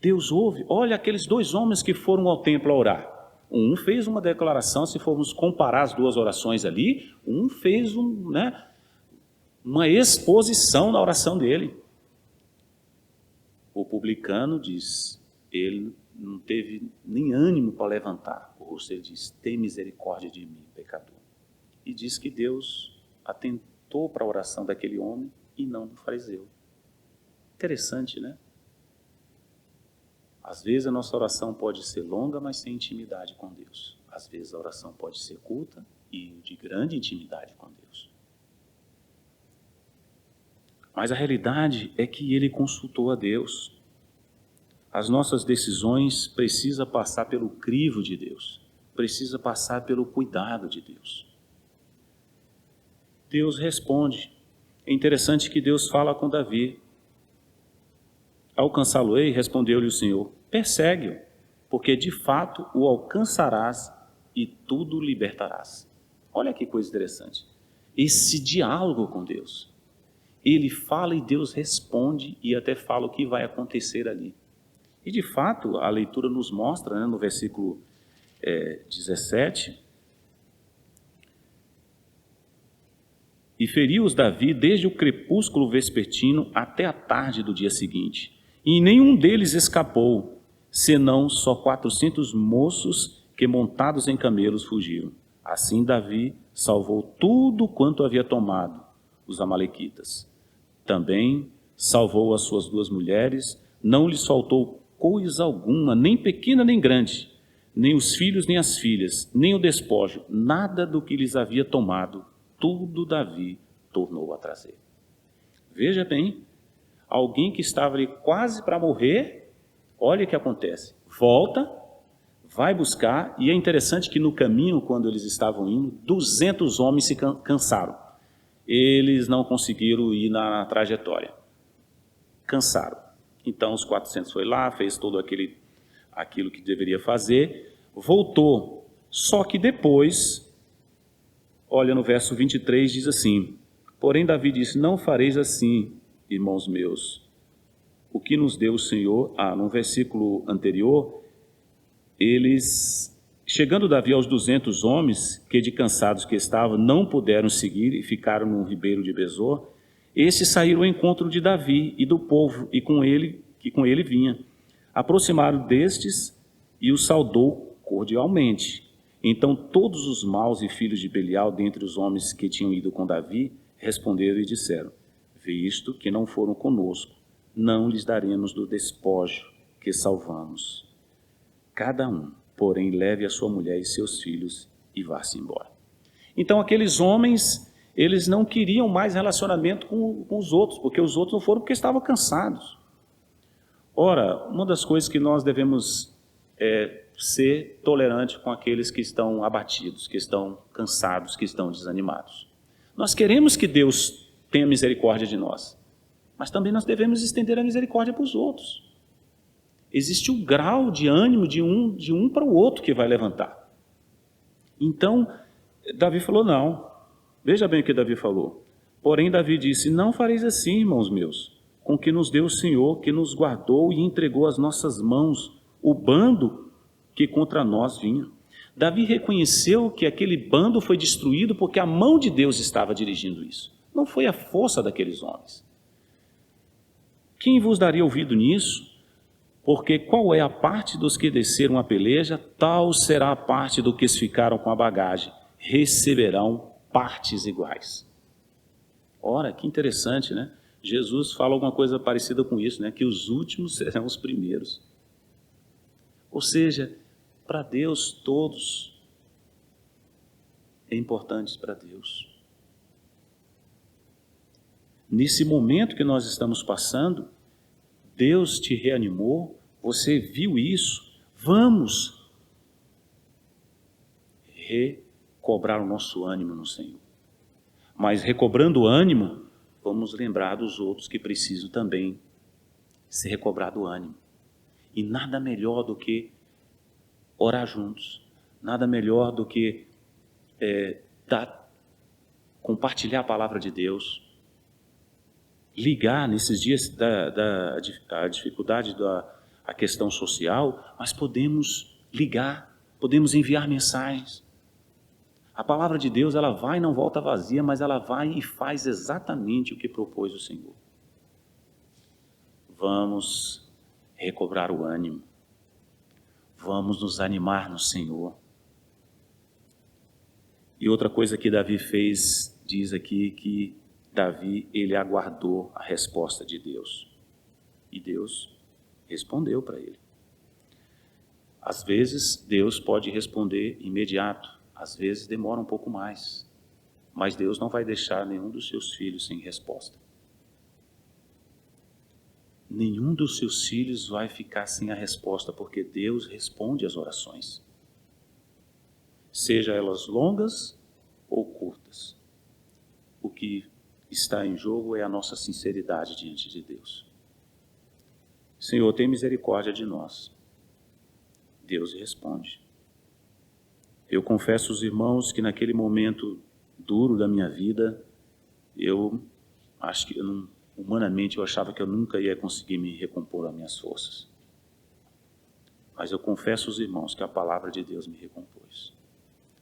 Deus ouve. Olha aqueles 2 homens que foram ao templo a orar. Um fez uma declaração, se formos comparar as 2 orações ali, um fez uma exposição na oração dele. O publicano diz, ele não teve nem ânimo para levantar o rosto. Ele diz, tem misericórdia de mim, pecador. E diz que Deus atentou para a oração daquele homem e não do fariseu. Interessante, né? Às vezes a nossa oração pode ser longa, mas sem intimidade com Deus. Às vezes a oração pode ser curta e de grande intimidade com Deus. Mas a realidade é que ele consultou a Deus. As nossas decisões precisam passar pelo crivo de Deus. Precisa passar pelo cuidado de Deus. Deus responde. É interessante que Deus fala com Davi. Alcançá-lo-ei, respondeu-lhe o Senhor, persegue-o, porque de fato o alcançarás e tudo libertarás. Olha que coisa interessante. Esse diálogo com Deus. Ele fala e Deus responde e até fala o que vai acontecer ali. E de fato a leitura nos mostra, no versículo 17, e feriu-os Davi desde o crepúsculo vespertino até a tarde do dia seguinte. E nenhum deles escapou, senão só 400 moços que montados em camelos fugiram. Assim Davi salvou tudo quanto havia tomado os amalequitas. Também salvou as suas 2 mulheres, não lhes faltou coisa alguma, nem pequena nem grande, nem os filhos nem as filhas, nem o despojo, nada do que lhes havia tomado, tudo Davi tornou a trazer. Veja bem, alguém que estava ali quase para morrer, olha o que acontece. Volta, vai buscar, e é interessante que no caminho, quando eles estavam indo, 200 homens se cansaram. Eles não conseguiram ir na trajetória. Cansaram. Então os 400 foi lá, fez todo aquilo que deveria fazer, voltou. Só que depois, olha no verso 23, diz assim, porém Davi disse, não fareis assim, irmãos meus, o que nos deu o Senhor, no versículo anterior, chegando Davi aos 200 homens, que de cansados que estavam, não puderam seguir e ficaram no ribeiro de Besor, estes saíram ao encontro de Davi e do povo, que com ele vinha. Aproximaram destes e o saudou cordialmente. Então todos os maus e filhos de Belial, dentre os homens que tinham ido com Davi, responderam e disseram, visto que não foram conosco, não lhes daremos do despojo que salvamos. Cada um, porém, leve a sua mulher e seus filhos e vá-se embora. Então aqueles homens, eles não queriam mais relacionamento com os outros, porque os outros não foram porque estavam cansados. Ora, uma das coisas que nós devemos ser tolerante com aqueles que estão abatidos, que estão cansados, que estão desanimados. Nós queremos que Deus tenha misericórdia de nós, mas também nós devemos estender a misericórdia para os outros. Existe um grau de ânimo de um para o outro que vai levantar. Então, Davi falou não. Veja bem o que Davi falou. Porém, Davi disse, não fareis assim, irmãos meus, com que nos deu o Senhor, que nos guardou e entregou às nossas mãos o bando que contra nós vinha. Davi reconheceu que aquele bando foi destruído porque a mão de Deus estava dirigindo isso. Não foi a força daqueles homens. Quem vos daria ouvido nisso? Porque qual é a parte dos que desceram a peleja, tal será a parte dos que ficaram com a bagagem. Receberão partes iguais. Ora, que interessante, né? Jesus fala alguma coisa parecida com isso, né? Que os últimos serão os primeiros. Ou seja, para Deus todos é importante para Deus. Nesse momento que nós estamos passando, Deus te reanimou, você viu isso, vamos recobrar o nosso ânimo no Senhor. Mas recobrando o ânimo, vamos lembrar dos outros que precisam também ser recobrado o ânimo. E nada melhor do que orar juntos. Nada melhor do que compartilhar a palavra de Deus, ligar nesses dias da dificuldade da questão social, mas podemos ligar, podemos enviar mensagens. A palavra de Deus, ela vai e não volta vazia, mas ela vai e faz exatamente o que propôs o Senhor. Vamos recobrar o ânimo. Vamos nos animar no Senhor. E outra coisa que Davi fez, diz aqui que Davi, ele aguardou a resposta de Deus. E Deus respondeu para ele. Às vezes, Deus pode responder imediato. Às vezes demora um pouco mais, mas Deus não vai deixar nenhum dos seus filhos sem resposta. Nenhum dos seus filhos vai ficar sem a resposta, porque Deus responde às orações. Seja elas longas ou curtas. O que está em jogo é a nossa sinceridade diante de Deus. Senhor, tem misericórdia de nós. Deus responde. Eu confesso aos irmãos que naquele momento duro da minha vida, eu acho que humanamente eu achava que eu nunca ia conseguir me recompor as minhas forças. Mas eu confesso aos irmãos que a palavra de Deus me recompôs.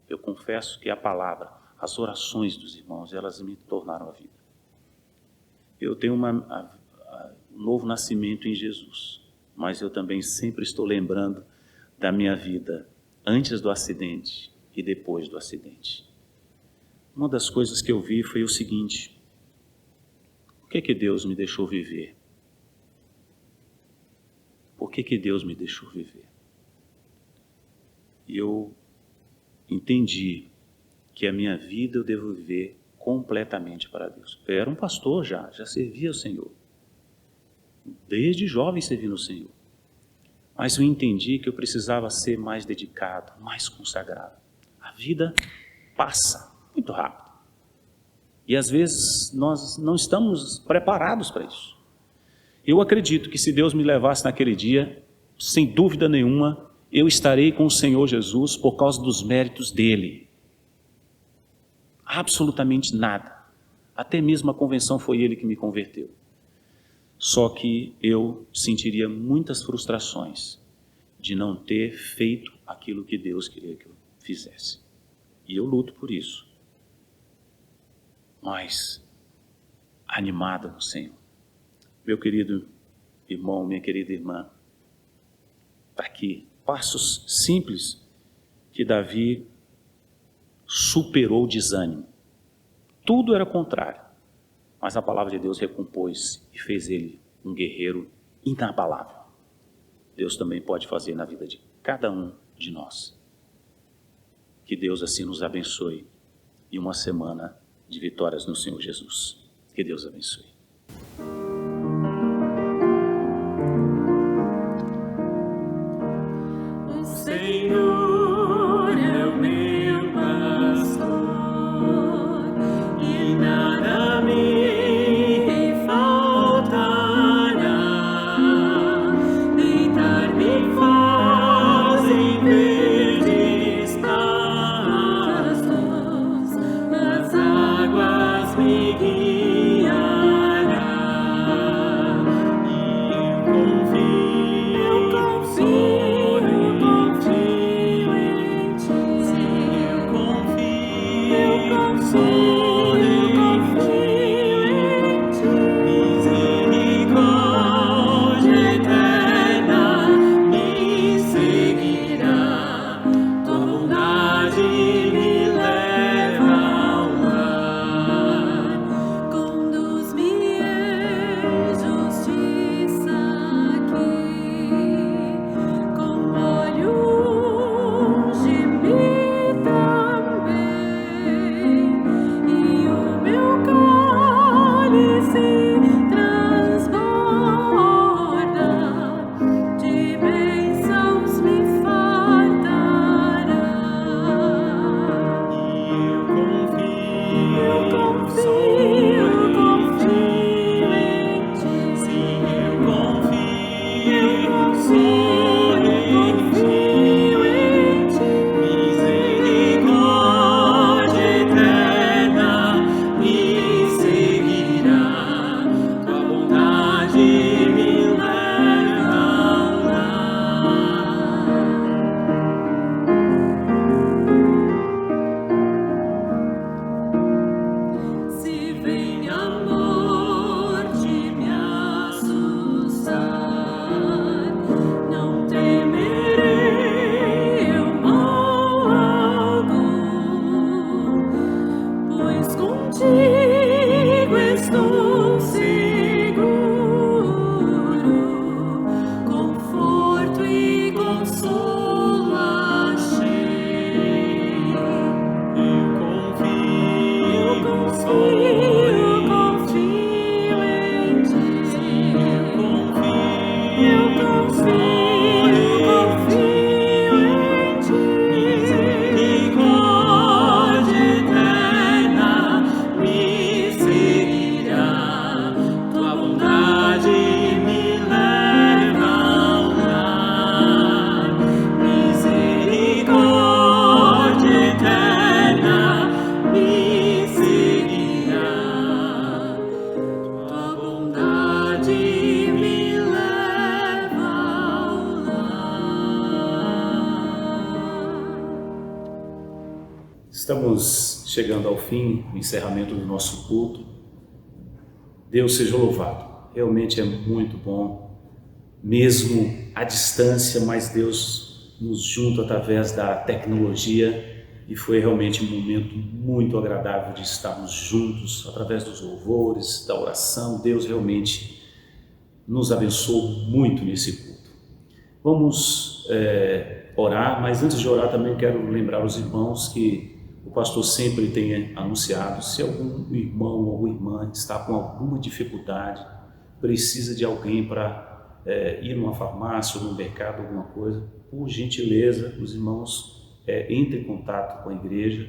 Eu confesso que a palavra, as orações dos irmãos, elas me tornaram a vida. Eu tenho um novo nascimento em Jesus, mas eu também sempre estou lembrando da minha vida antes do acidente e depois do acidente. Uma das coisas que eu vi foi o seguinte: por que Deus me deixou viver? Por que Deus me deixou viver? E eu entendi que a minha vida eu devo viver completamente para Deus. Eu era um pastor já servia ao Senhor. Desde jovem servi no Senhor. Mas eu entendi que eu precisava ser mais dedicado, mais consagrado. A vida passa muito rápido. E às vezes nós não estamos preparados para isso. Eu acredito que se Deus me levasse naquele dia, sem dúvida nenhuma, eu estarei com o Senhor Jesus por causa dos méritos dele. Absolutamente nada. Até mesmo a convenção foi ele que me converteu. Só que eu sentiria muitas frustrações de não ter feito aquilo que Deus queria que eu fizesse. E eu luto por isso. Mas animado no Senhor. Meu querido irmão, minha querida irmã, está aqui passos simples que Davi superou o desânimo. Tudo era contrário. Mas a palavra de Deus recompôs e fez ele um guerreiro inabalável. Deus também pode fazer na vida de cada um de nós. Que Deus assim nos abençoe e uma semana de vitórias no Senhor Jesus. Que Deus abençoe. O Senhor é o meu pastor e nada me faltará. Deitar-me faz em verdes pastos, nas águas me guiará. Estamos chegando ao fim, o encerramento do nosso culto. Deus seja louvado. Realmente é muito bom, mesmo à distância, mas Deus nos junta através da tecnologia e foi realmente um momento muito agradável de estarmos juntos através dos louvores, da oração. Deus realmente nos abençoou muito nesse culto. Vamos orar, mas antes de orar também quero lembrar os irmãos que o pastor sempre tem anunciado, se algum irmão ou irmã está com alguma dificuldade, precisa de alguém para ir numa farmácia ou no mercado, alguma coisa, por gentileza, os irmãos entre em contato com a igreja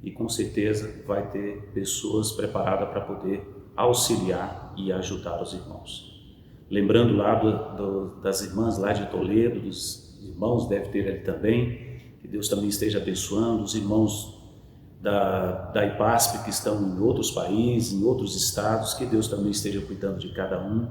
e com certeza vai ter pessoas preparadas para poder auxiliar e ajudar os irmãos. Lembrando lá das irmãs lá de Toledo, dos irmãos, deve ter ali também, que Deus também esteja abençoando, os irmãos da IPASP que estão em outros países, em outros estados, que Deus também esteja cuidando de cada um,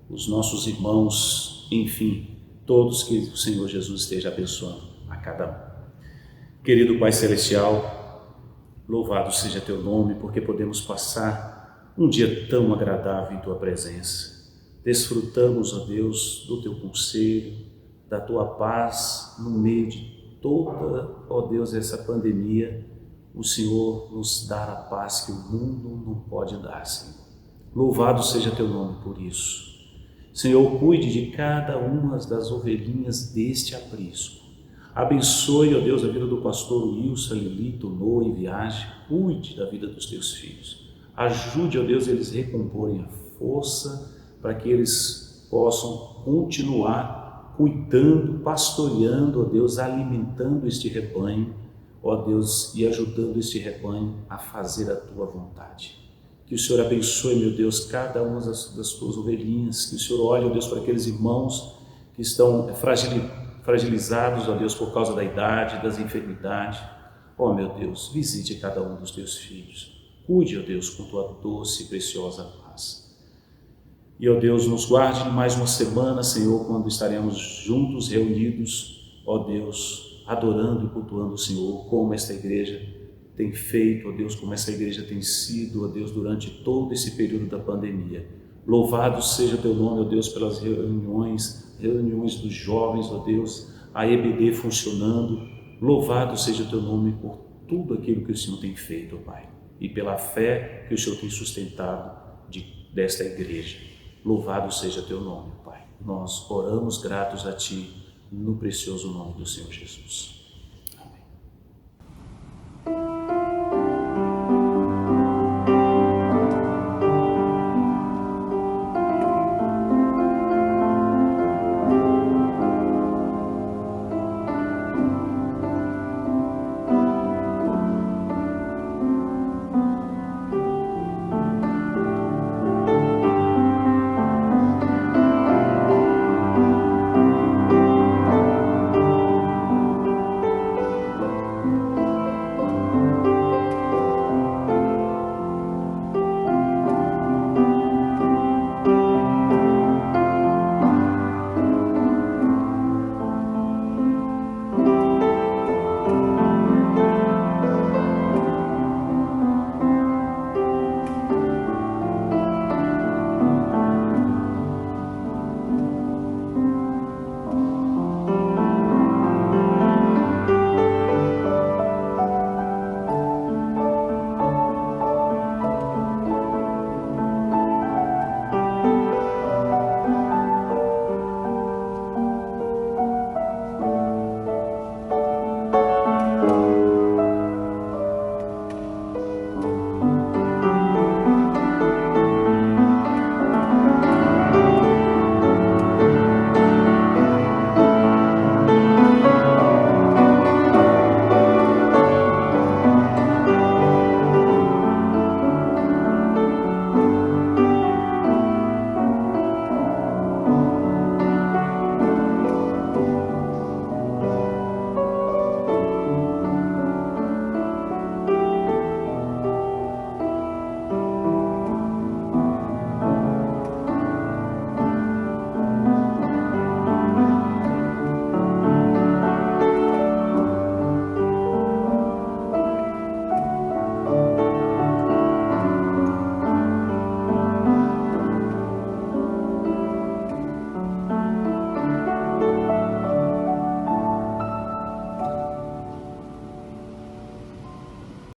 os nossos irmãos, enfim, todos que o Senhor Jesus esteja abençoando a cada um. Querido Pai Celestial, louvado seja Teu nome, porque podemos passar um dia tão agradável em Tua presença. Desfrutamos, ó Deus, do Teu conselho, da Tua paz no meio de toda, ó Deus, essa pandemia. O Senhor nos dá a paz que o mundo não pode dar, Senhor. Louvado seja Teu nome por isso. Senhor, cuide de cada uma das ovelhinhas deste aprisco. Abençoe, ó Deus, a vida do pastor Wilson, Lilito, Noa em viagem. Cuide da vida dos Teus filhos. Ajude, ó Deus, eles recomporem a força para que eles possam continuar cuidando, pastoreando, ó Deus, alimentando este rebanho, ó Deus, e ajudando este rebanho a fazer a Tua vontade. Que o Senhor abençoe, meu Deus, cada uma das Tuas ovelhinhas, que o Senhor olhe, ó Deus, para aqueles irmãos que estão fragilizados, ó Deus, por causa da idade, das enfermidades. Ó meu Deus, visite cada um dos Teus filhos. Cuide, ó Deus, com Tua doce e preciosa paz. E, ó Deus, nos guarde mais uma semana, Senhor, quando estaremos juntos, reunidos, ó Deus, adorando e cultuando o Senhor, como esta igreja tem feito, ó Deus, como essa igreja tem sido, ó Deus, durante todo esse período da pandemia. Louvado seja Teu nome, ó Deus, pelas reuniões dos jovens, ó Deus, a EBD funcionando. Louvado seja Teu nome por tudo aquilo que o Senhor tem feito, ó Pai, e pela fé que o Senhor tem sustentado desta igreja. Louvado seja Teu nome, Pai. Nós oramos gratos a Ti, no precioso nome do Senhor Jesus. Amém.